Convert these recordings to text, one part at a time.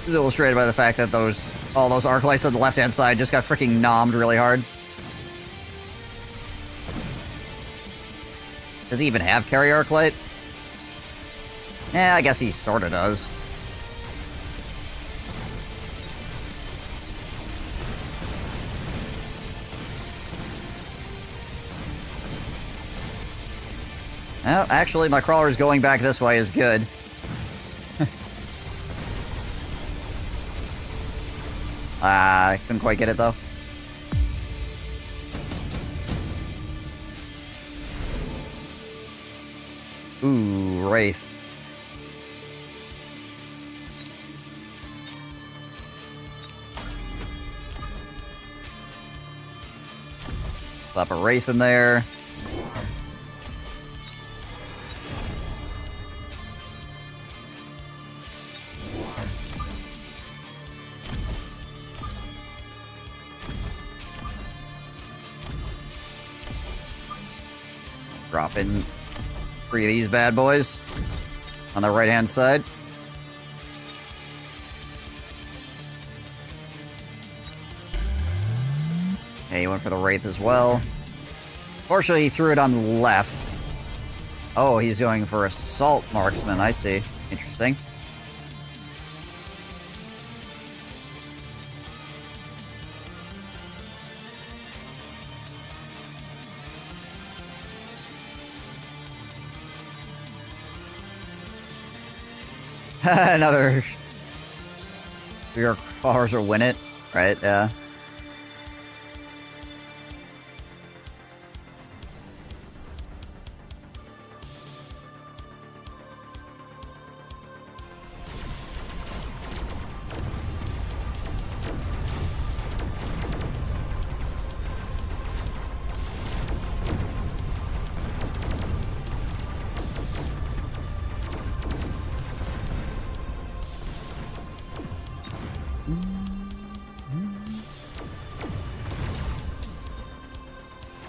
is illustrated by the fact that all those arc lights on the left-hand side just got freaking nommed really hard. Does he even have carry arc light? Yeah, I guess he sorta does. Well, actually, my crawlers going back this way is good. I couldn't quite get it, though. Ooh, Wraith. Slap a Wraith in there. Drop in 3 of these bad boys on the right-hand side. Okay, he went for the Wraith as well. Fortunately, he threw it on the left. Oh, he's going for Assault Marksman, I see. Interesting. Another... Your crawlers will win it, right? Yeah.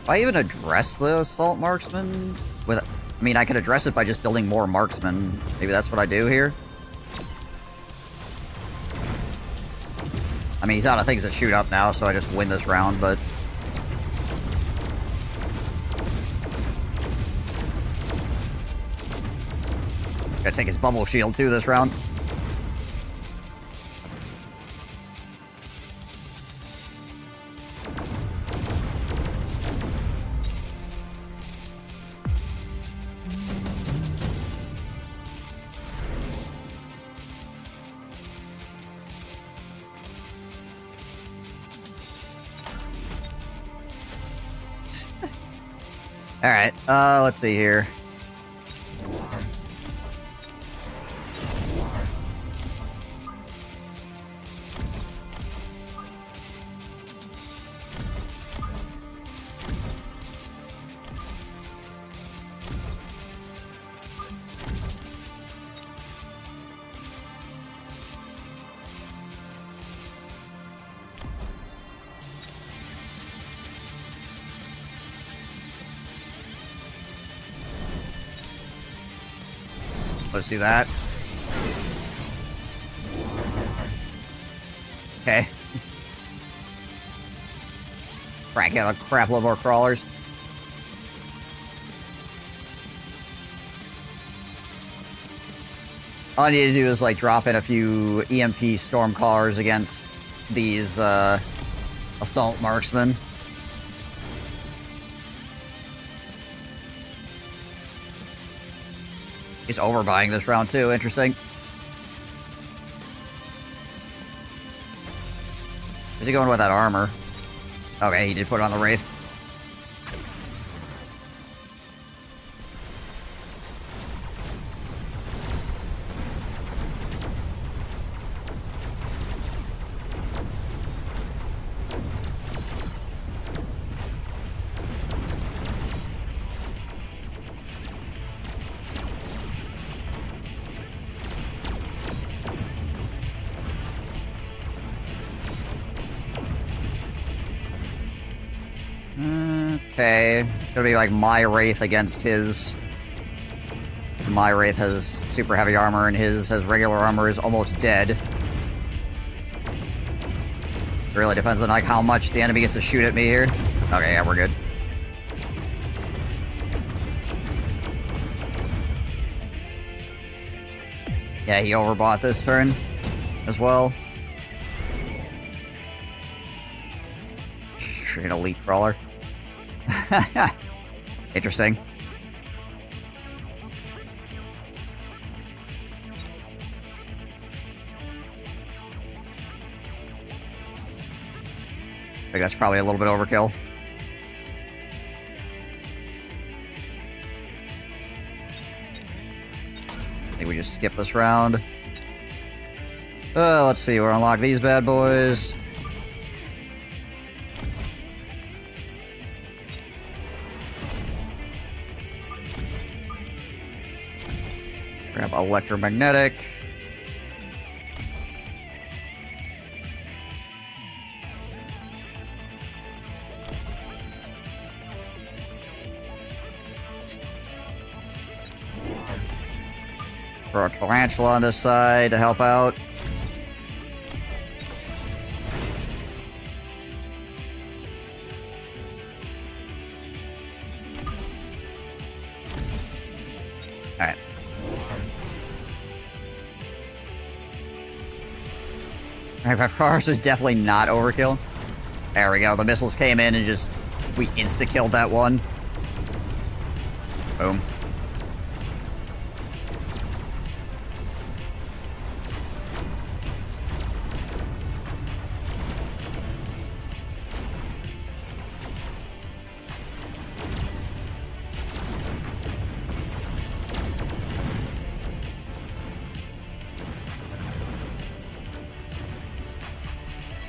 Do I even address the Assault Marksman? I mean, I could address it by just building more Marksmen. Maybe that's what I do here? I mean, he's out of things that shoot up now, so I just win this round, but... Gotta take his bubble shield, too, this round. Alright, let's see here. Let's do that. Okay. Crank out a crap load more crawlers. All I need to do is, like, drop in a few EMP Stormcallers against these, Assault Marksmen. He's overbuying this round, too. Interesting. Is he going with that armor? Okay, he did put it on the Wraith. Okay, it's gonna be like my Wraith against his. My Wraith has super heavy armor and his has regular armor is almost dead. really depends on like how much the enemy gets to shoot at me here. Okay, yeah, we're good. Yeah, he overbought this turn as well. Straight elite crawler. Interesting. I think that's probably a little bit overkill. I think we just skip this round. Let's see, we'll unlock these bad boys. Grab electromagnetic. Throw a tarantula on this side to help out. Alright. Alright, 5 cars is definitely not overkill. There we go, the missiles came in and just... we insta-killed that one. Boom.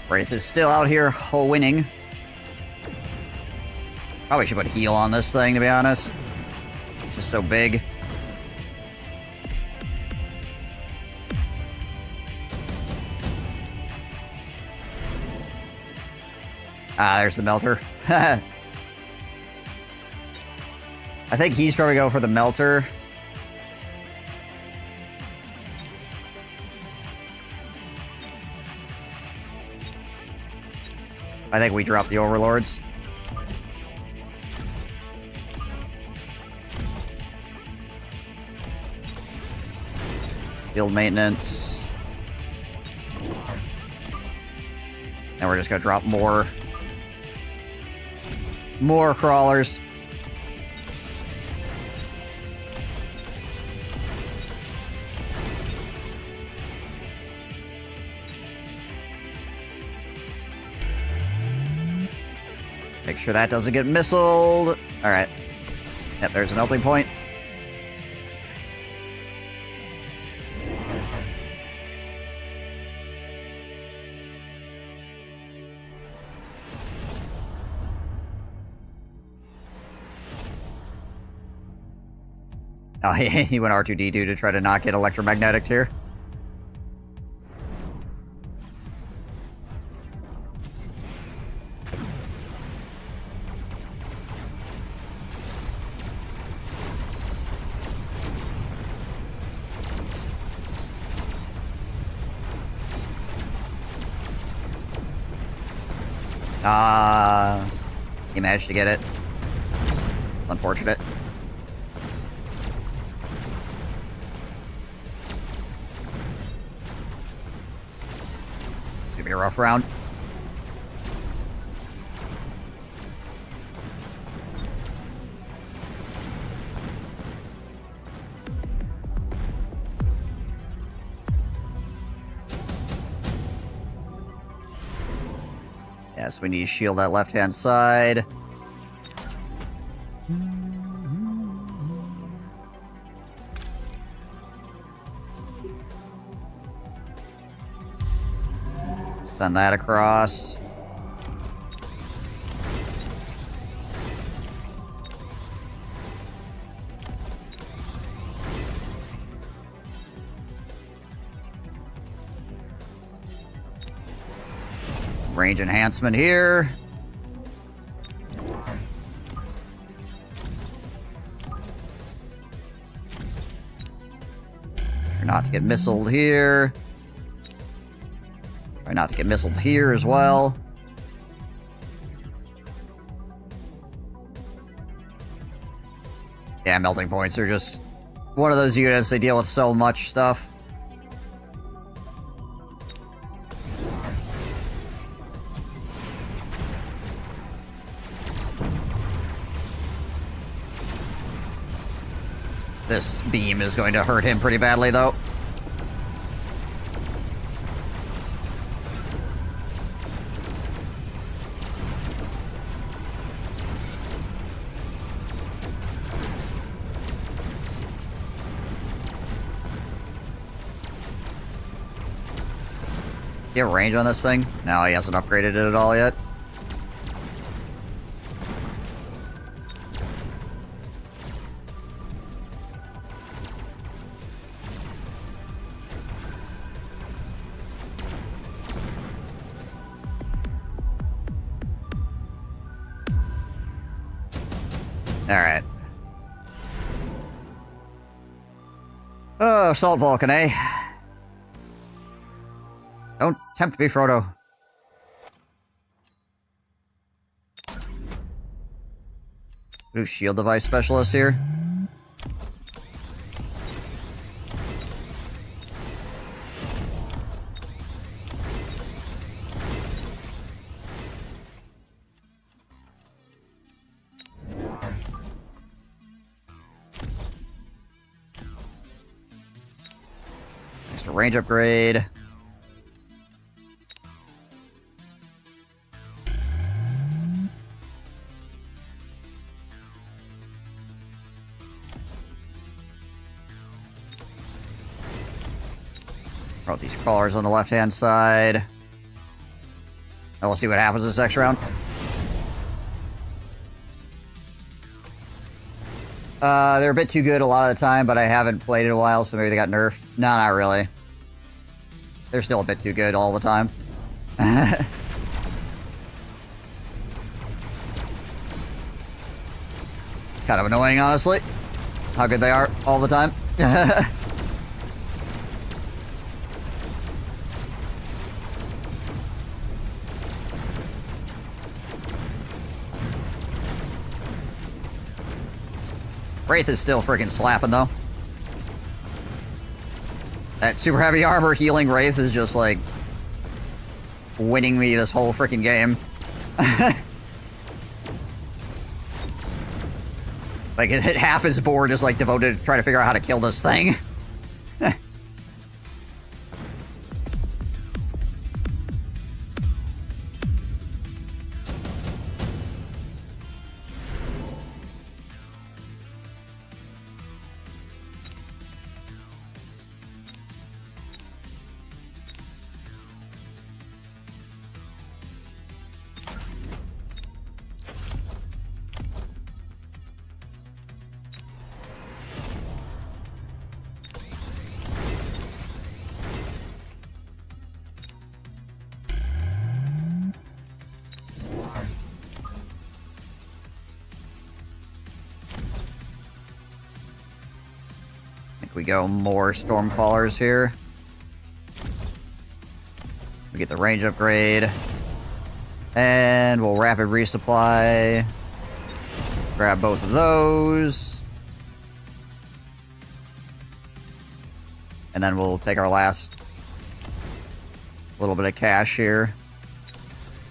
Wraith is still out here winning. Probably should put heal on this thing, to be honest. It's just so big. Ah, there's the melter. I think he's probably going for the melter. I think we drop the overlords. Field maintenance. And we're just gonna drop more crawlers. Make sure that doesn't get missiled. Alright. Yep, there's a melting point. Oh, he went R2-D2 to try to not get electromagnetic here. He managed to get it. Unfortunate. It's gonna be a rough round. Yes, we need to shield that left-hand side. Send that across. Range enhancement here. Try not to get missiled here. Try not to get missiled here as well. Yeah, melting points are just one of those units, they deal with so much stuff. This beam is going to hurt him pretty badly, though. Do you have range on this thing? No, he hasn't upgraded it at all yet. Alright. Oh, Salt Vulcan, eh? Don't tempt me, Frodo. Ooh, shield device specialist here. Extra range upgrade. Throw out these crawlers on the left-hand side. And we'll see what happens this next round. They're a bit too good a lot of the time, but I haven't played in a while, so maybe they got nerfed. No, not really. They're still a bit too good all the time. Kind of annoying, honestly. How good they are all the time. Wraith is still freaking slapping, though. That super heavy armor healing Wraith is just, like, winning me this whole freaking game. Like, half his board is, like, devoted to trying to figure out how to kill this thing. We go more Stormcallers here. We get the range upgrade. And we'll rapid resupply. Grab both of those. And then we'll take our last little bit of cash here.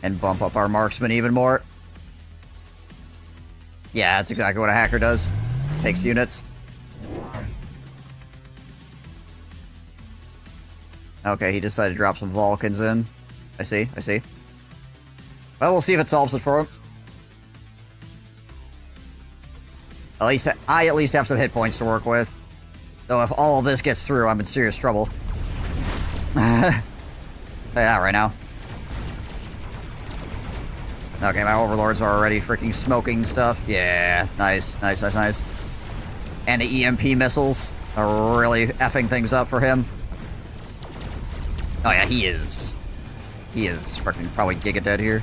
And bump up our marksman even more. Yeah, that's exactly what a hacker does. Takes units. Okay, he decided to drop some Vulcans in. I see, I see. Well, we'll see if it solves it for him. At least, I at least have some hit points to work with. Though if all of this gets through, I'm in serious trouble. Say that right now. Okay, my overlords are already freaking smoking stuff. Yeah, nice, nice, nice, nice. And the EMP missiles are really effing things up for him. Oh yeah, he is freaking probably giga dead here.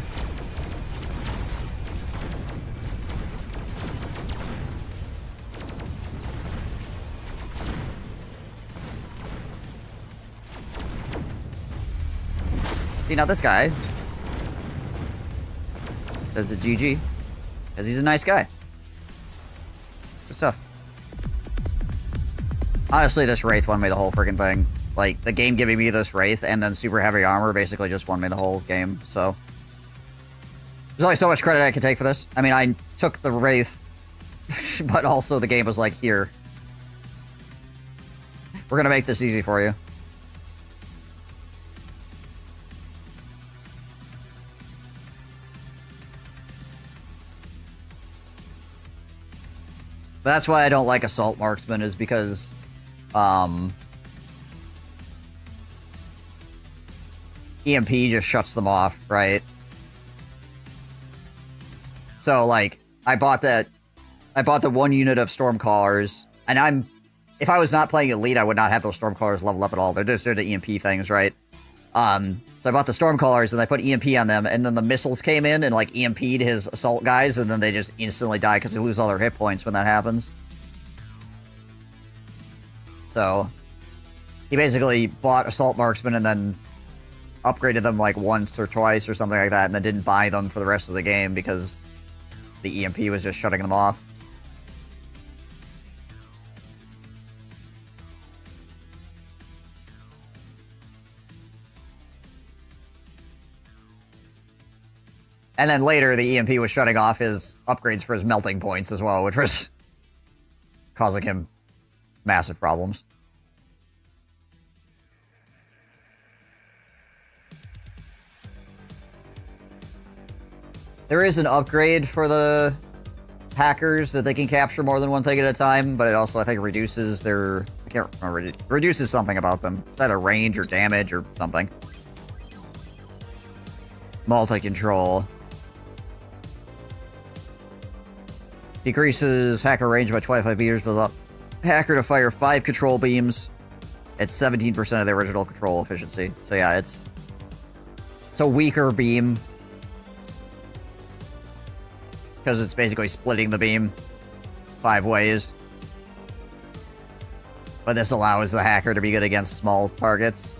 See, now this guy does the GG, because he's a nice guy. Good stuff. Honestly, this Wraith won me the whole freaking thing. Like, the game giving me this Wraith and then super heavy armor basically just won me the whole game, so... There's only so much credit I can take for this. I mean, I took the Wraith, but also the game was like, here. We're gonna make this easy for you. That's why I don't like Assault Marksman, is because, EMP just shuts them off, right? So, like, I bought the one unit of Stormcallers, and if I was not playing Elite, I would not have those Stormcallers level up at all. They're the EMP things, right? So I bought the Stormcallers, and I put EMP on them, and then the missiles came in and, like, EMP'd his assault guys, and then they just instantly die because they lose all their hit points when that happens. So, he basically bought Assault Marksman and then upgraded them, like, once or twice or something like that, and then didn't buy them for the rest of the game because the EMP was just shutting them off. And then later, the EMP was shutting off his upgrades for his melting points as well, which was causing him massive problems. There is an upgrade for the hackers that they can capture more than one thing at a time, but it also, I think, reduces their... I can't remember. It reduces something about them. It's either range or damage or something. Multi-control. Decreases hacker range by 25 meters, but allows hacker to fire 5 control beams at 17% of the original control efficiency. So yeah, it's a weaker beam. Because it's basically splitting the beam 5 ways. But this allows the hacker to be good against small targets.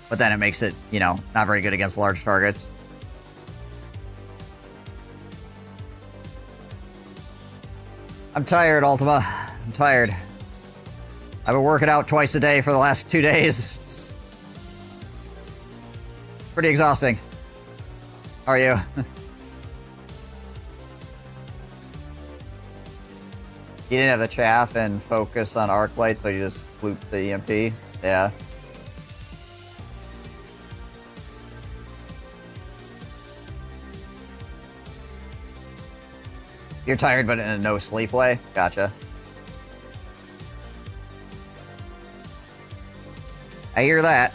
But then it makes it, you know, not very good against large targets. I'm tired, Ultima. I'm tired. I've been working out twice a day for the last 2 days. It's pretty exhausting. How are you? You didn't have the chaff and focus on arc light, so you just flooped to EMP? Yeah. You're tired, but in a no-sleep way? Gotcha. I hear that.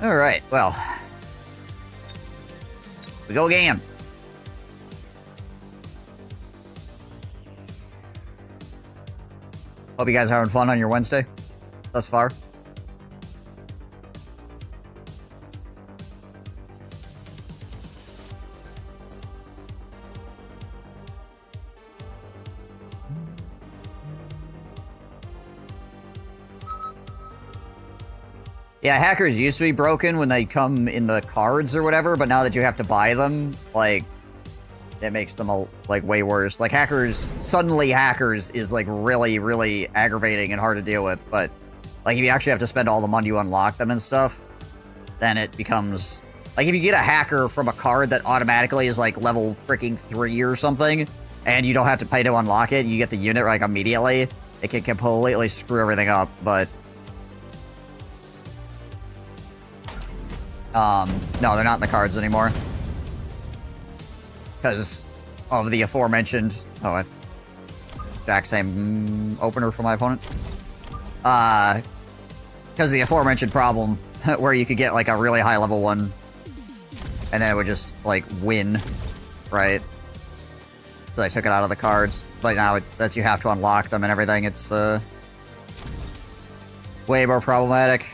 Alright, well. We go again. Hope you guys are having fun on your Wednesday thus far. Yeah, hackers used to be broken when they come in the cards or whatever, but now that you have to buy them, like, it makes them, like, way worse. Like, suddenly hackers is, like, really, really aggravating and hard to deal with, but, like, if you actually have to spend all the money to unlock them and stuff, then it becomes... Like, if you get a hacker from a card that automatically is, like, level freaking 3 or something, and you don't have to pay to unlock it, you get the unit, like, immediately, it can completely screw everything up, but... No, they're not in the cards anymore. Because of the aforementioned... Oh, exact same opener for my opponent. Because of the aforementioned problem, where you could get, like, a really high level one, and then it would just, like, win, right? So I took it out of the cards. But now that you have to unlock them and everything, it's, way more problematic.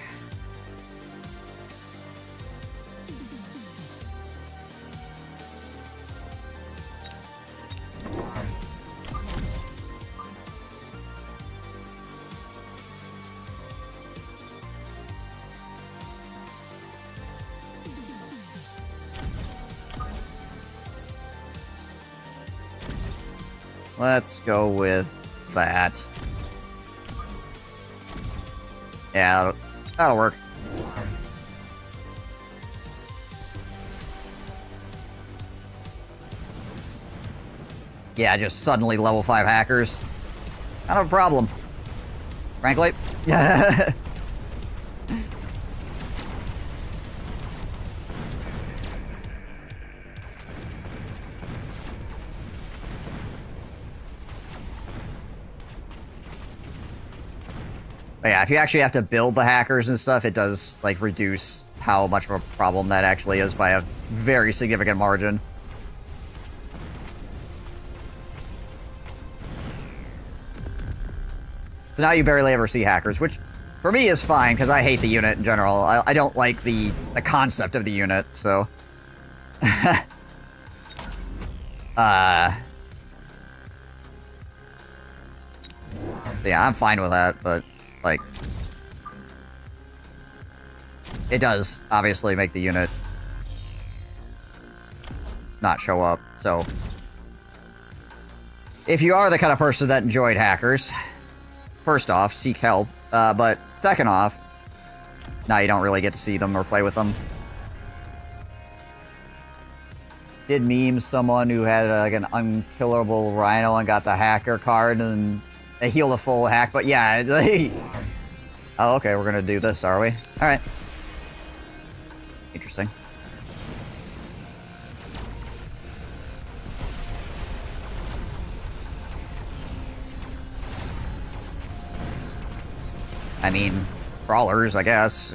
let's go with that. Yeah, that'll work. Yeah, just suddenly level 5 hackers. Not a problem. Frankly. Yeah. But yeah, if you actually have to build the hackers and stuff, it does, like, reduce how much of a problem that actually is by a very significant margin. So now you barely ever see hackers, which for me is fine, because I hate the unit in general. I don't like the concept of the unit, so... Yeah, I'm fine with that, but, like... It does, obviously, make the unit not show up, so... If you are the kind of person that enjoyed hackers, first off, seek help, but second off, now you don't really get to see them or play with them. Did meme someone who had like an unkillable rhino and got the hacker card and they healed a full hack, but yeah, oh, okay, we're gonna do this, are we? Alright. Interesting. I mean, crawlers, I guess.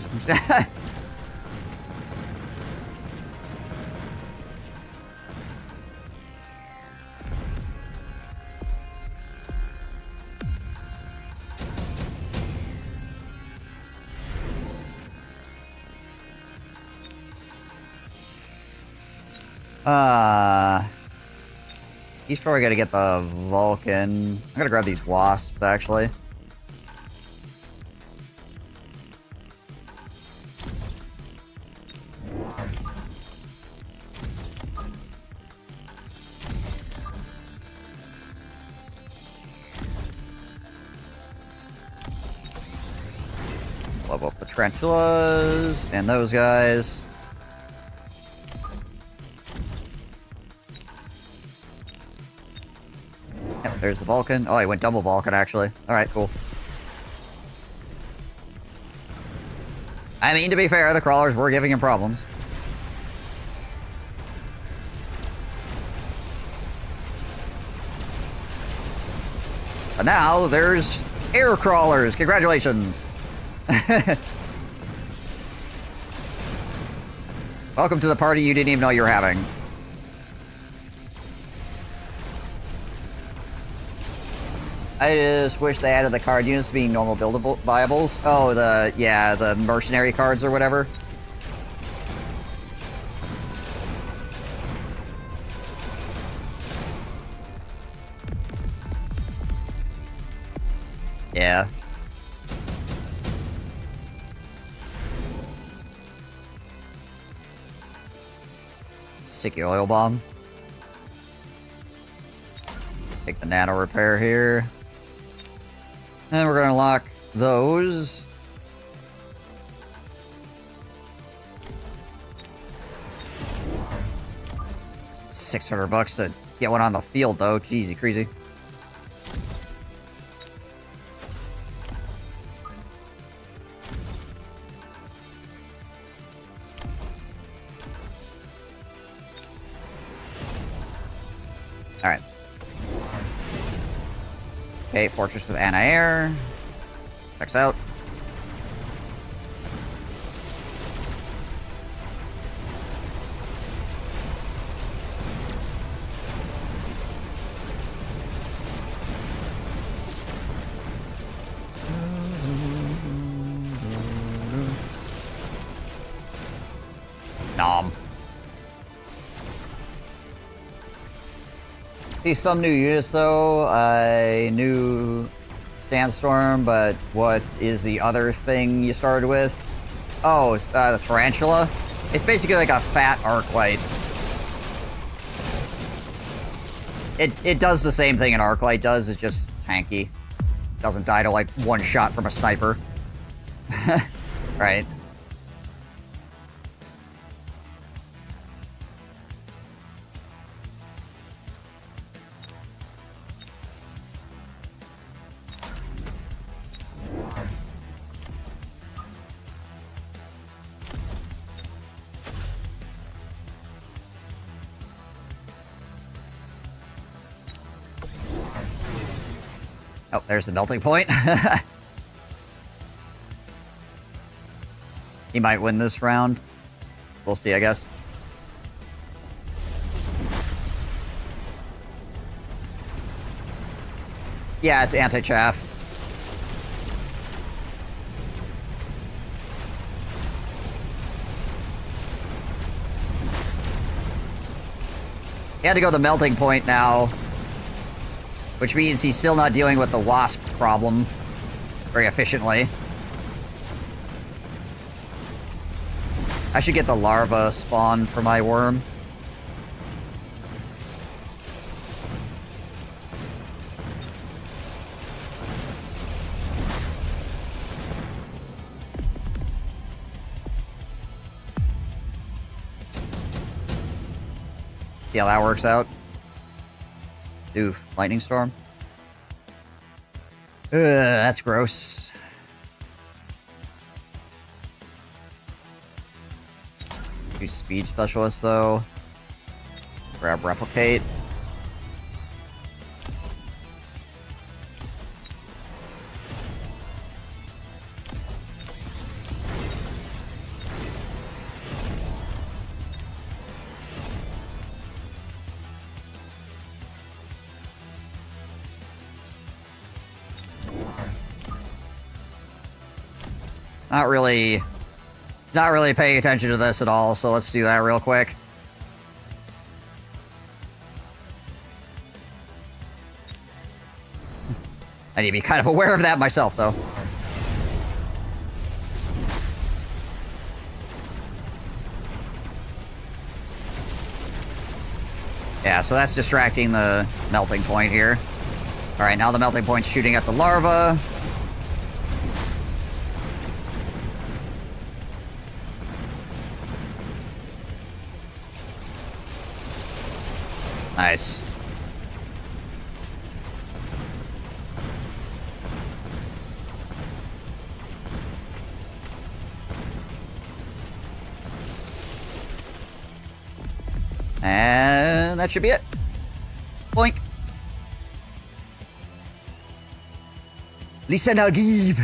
He's probably gonna get the Vulcan. I'm gonna grab these wasps, actually. Level up the tarantulas and those guys. Yep, there's the Vulcan. Oh, he went double Vulcan, actually. Alright, cool. I mean, to be fair, the crawlers were giving him problems. But now, there's air crawlers. Congratulations! Welcome to the party you didn't even know you were having. I just wish they added the card units being normal buildable viables. Oh, the mercenary cards or whatever. Yeah. Sticky oil bomb. Take the nano repair here. And we're gonna lock those. $600 to get one on the field, though. Jeezy, crazy. Alright. Okay, Fortress with anti-air. Checks out. Nom. See some new units though. I knew Sandstorm, but what is the other thing you started with? Oh, the Tarantula. It's basically like a fat arc light. It does the same thing an Arclight does, it's just tanky. Doesn't die to, like, one shot from a sniper. Right. Oh, there's the melting point. He might win this round. We'll see, I guess. Yeah, it's anti-chaff. He had to go the melting point now. Which means he's still not dealing with the wasp problem very efficiently. I should get the larva spawn for my worm. See how that works out. Oof, lightning storm. That's gross. Use speed specialist though. Grab replicate. Not really paying attention to this at all, so let's do that real quick. I need to be kind of aware of that myself, though. Yeah, so that's distracting the melting point here. Alright, now the melting point's shooting at the larva. Nice. And that should be it. Boink. Listen, Agib.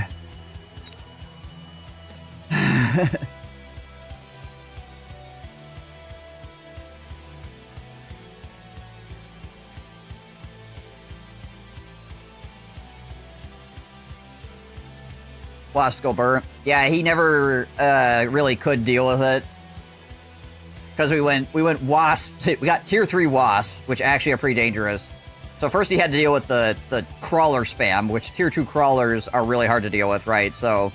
Wasp-Go-Burr. Yeah, he never really could deal with it. Because we went Wasp, we got tier 3 Wasp, which actually are pretty dangerous. So first he had to deal with the crawler spam, which tier 2 crawlers are really hard to deal with, right? So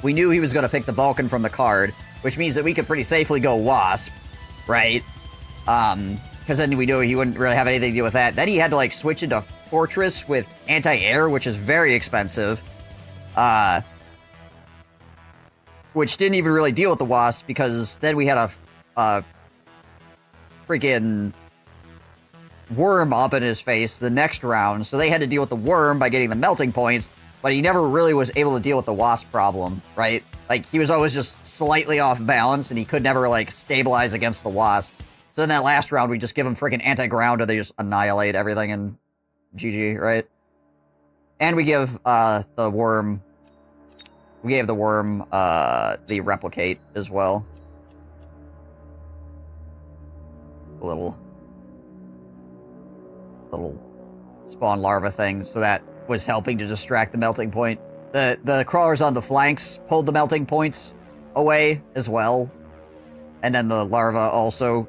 we knew he was going to pick the Vulcan from the card, which means that we could pretty safely go Wasp, right? Because then we knew he wouldn't really have anything to deal with that. Then he had to, like, switch into Fortress with anti-air, which is very expensive. Which didn't even really deal with the Wasp, because then we had a freaking worm up in his face the next round, so they had to deal with the worm by getting the melting points, but he never really was able to deal with the Wasp problem, right? Like, he was always just slightly off balance, and he could never, like, stabilize against the Wasps. So in that last round, we just give him freaking anti-ground, and they just annihilate everything, and GG, right? And we give, the worm... We gave the worm, the replicate as well. A little spawn larva thing, so that was helping to distract the melting point. The crawlers on the flanks pulled the melting points away as well. And then the larva also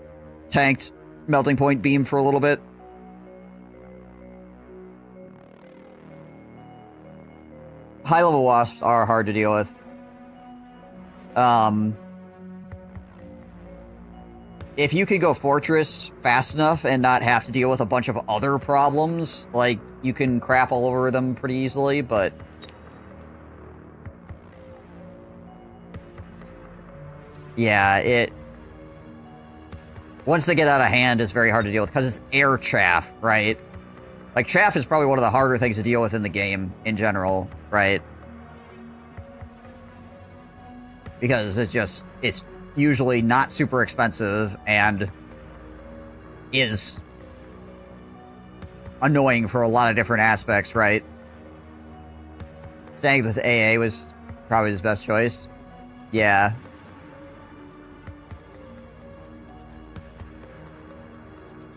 tanked melting point beam for a little bit. High-level wasps are hard to deal with. if you could go Fortress fast enough and not have to deal with a bunch of other problems, like, you can crap all over them pretty easily, but... yeah, it... once they get out of hand, it's very hard to deal with, because it's air chaff, right? Like, chaff is probably one of the harder things to deal with in the game, in general, right? Because it's usually not super expensive, and is annoying for a lot of different aspects, right? Saying this AA was probably his best choice. Yeah.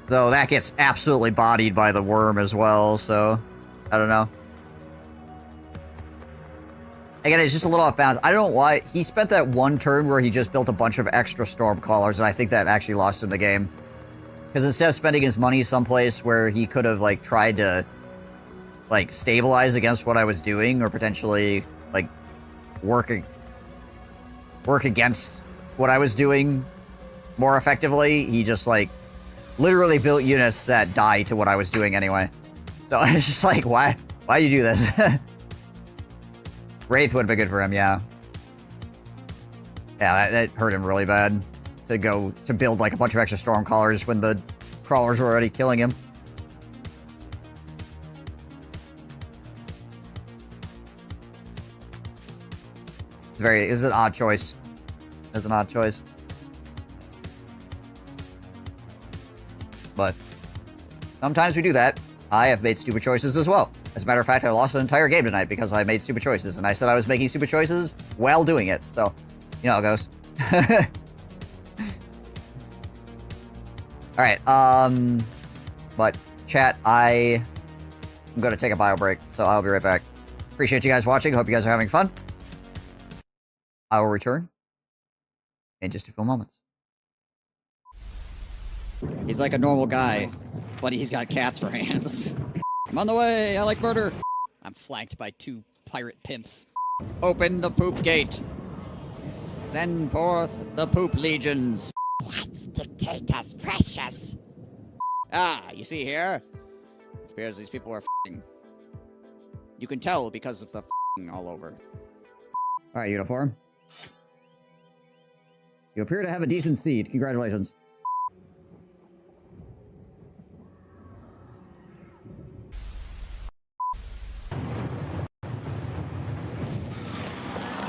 Though that gets absolutely bodied by the worm as well, so... I don't know. Again, it's just a little off balance. I don't know why. He spent that one turn where he just built a bunch of extra Stormcallers, and I think that actually lost him the game. Because instead of spending his money someplace where he could have, like, tried to, like, stabilize against what I was doing, or potentially, like, work against what I was doing more effectively, he just, like, literally built units that die to what I was doing anyway. So it's just like, why do you do this? Wraith would have been good for him, yeah. Yeah, that hurt him really bad. To build like a bunch of extra Stormcallers when the crawlers were already killing him. It's an odd choice. It's an odd choice. But sometimes we do that. I have made stupid choices as well. As a matter of fact, I lost an entire game tonight because I made stupid choices, and I said I was making stupid choices while doing it, so, you know how it goes. Alright, but, chat, I'm gonna take a bio break, so I'll be right back. Appreciate you guys watching, hope you guys are having fun. I will return in just a few moments. He's like a normal guy, but he's got cats for hands. I'm on the way, I like murder. I'm flanked by 2 pirate pimps. Open the poop gate. Send forth the poop legions. What's dictator's precious? Ah, you see here? It appears these people are f***ing. You can tell because of the f***ing all over. Alright, uniform. You appear to have a decent seed. Congratulations.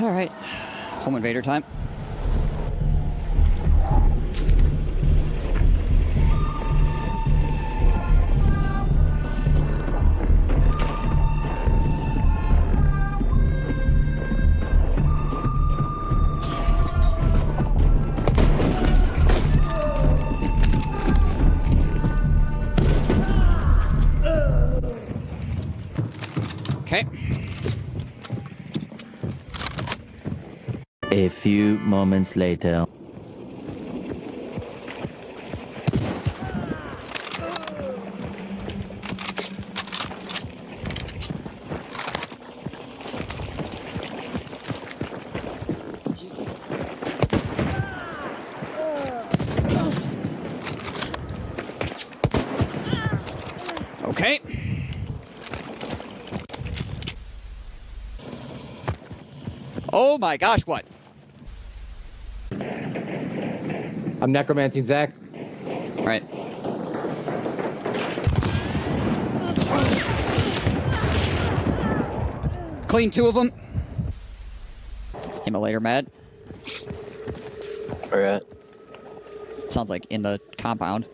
Alright. Home invader time. Okay. A few moments later. Okay. Oh my gosh, what? I'm necromancing Zach. Right. Clean 2 of them. Immolator mad. Where at? Sounds like in the compound.